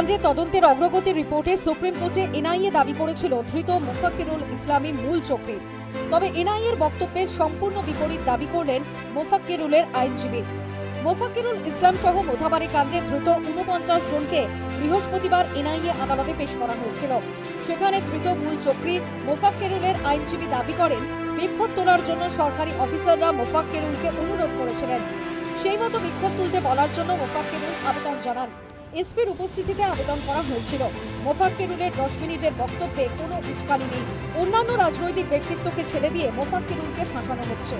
কাণ্ডে তদন্তের অগ্রগতির রিপোর্টে সুপ্রিম কোর্টে এনআইএ দাবি করেছিল ধৃত মোফাক্কিরুল ইসলামই মূল চক্রী। তবে এনআইএর বক্তব্যের সম্পূর্ণ বিপরীত দাবি করলেন মোফাক্কিরুলের আইনজীবী। মোফাক্কিরুল ইসলাম সহ মোথাবাড়ি কাণ্ডে ধৃত ৪৯ জনকে বৃহস্পতিবার এনআইএ আদালতে পেশ করা হয়েছিল। সেখানে ধৃত মূল চক্রী মোফাক্কিরুলের আইনজীবী দাবি করেন, বিক্ষোভ তোলার জন্য সরকারি অফিসাররা মোফাক্কিরুলকে অনুরোধ করেছিলেন। সেই মতো বিক্ষোভ তুলতে বলার জন্য মোফাক্কিরুল আবেদন জানান। এসপির উপস্থিতিতে আবেদন করা হয়েছিল। মোফাক্কিরুলের 10 মিনিটের বক্তব্যে কোনো উস্কানি নেই। অন্যান্য রাজনৈতিক ব্যক্তিত্বকে ছেড়ে দিয়ে মোফাক্কিরুলকে ফাঁসানো হচ্ছে।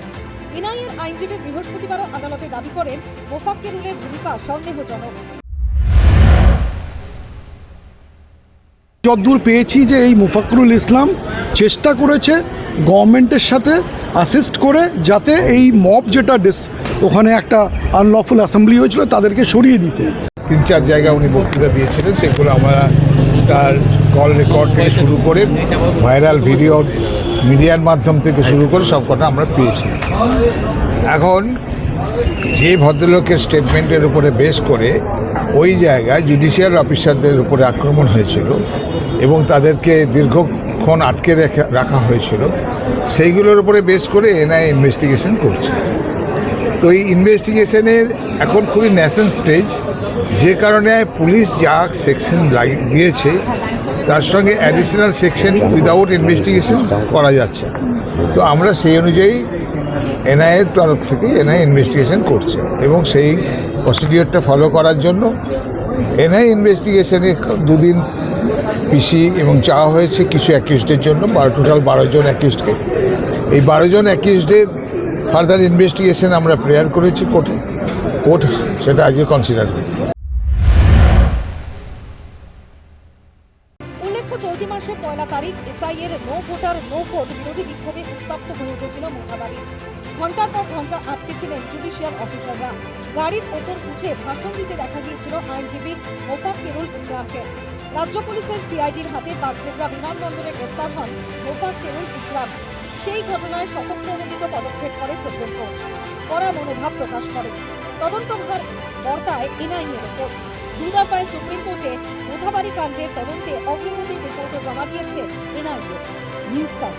এনআইএর আইনজীবী বৃহস্পতিবারও আদালতে দাবি করেন, মোফাক্কিরুলের ভূমিকা সন্দেহজনক। যতদূর পেয়েছি যে এই মোফাক্কিরুল ইসলাম চেষ্টা করেছে গভর্নমেন্টের সাথে অ্যাসিস্ট করে যাতে এই মব যেটা ওখানে একটা আনলফুল অ্যাসেম্বলি হয়েছিল তাদেরকে সরিয়ে দিতে। 3-4 জায়গায় উনি বক্তৃতা দিয়েছিলেন, সেগুলো আমরা তার কল রেকর্ড থেকে শুরু করে ভাইরাল ভিডিও মিডিয়ার মাধ্যম থেকে শুরু করে সব কটা আমরা পেয়েছি। এখন যে ভদ্রলোকের স্টেটমেন্টের উপরে বেস করে ওই জায়গায় জুডিশিয়াল অফিসারদের উপরে আক্রমণ হয়েছিল এবং তাদেরকে দীর্ঘক্ষণ আটকে রাখা হয়েছিল, সেইগুলোর উপরে বেস করে এনআইএ ইনভেস্টিগেশন করছে। তো এই ইনভেস্টিগেশনের এখন খুবই ন্যাসেন্ট স্টেজ, যে কারণে পুলিশ যা সেকশন দিয়েছে তার সঙ্গে অ্যাডিশনাল সেকশন উইদাউট ইনভেস্টিগেশন করা যাচ্ছে। তো আমরা সেই অনুযায়ী এনআইএর তরফ থেকে এনআইএ ইনভেস্টিগেশন করছে এবং সেই প্রসিডিওরটা ফলো করার জন্য এনআইএ ইনভেস্টিগেশনে 2 দিন পিসি এবং চাওয়া হয়েছে কিছু অ্যাকিউজডের জন্য। টোটাল 12 জন অ্যাকিউজডকে, এই 12 জন অ্যাকিউজডের ফার্দার ইনভেস্টিগেশন আমরা প্রেয়ার করেছি কোর্টে। কোর্ট সেটা আজকে কনসিডার করবে। উল্লেখ্য, চলতি মাসের 1 তারিখ এসআইএর নো ভোটার নো ভোট বিরোধী বিক্ষোভে উত্তপ্ত হয়ে উঠেছিল মোথাবাড়ি। ঘন্টার পর ঘন্টা আটকে ছিলেন জুডিশিয়াল অফিসাররা। গাড়ির ওপর উঠে ভাষণ দিতে দেখা গিয়েছিল আইনজীবী মোফাক্কিরুল ইসলামকে। রাজ্য পুলিশের সিআইডির হাতে বাগডোগরা বিমানবন্দরে গ্রেফতার হন মোফাক্কিরুল ইসলাম। সেই ঘটনায় স্বতঃপ্রণোদিত পদক্ষেপ করে সুপ্রিম কোর্ট। কড়া মনোভাব প্রকাশ করে। তদন্তভার বর্তায় এনআইএর ওপর। 2 দফায় সুপ্রিম কোর্টে মোথাবাড়ি কাণ্ডের তদন্তে অগ্রগতির রিপোর্টও জমা দিয়েছে এনআইএ। News time.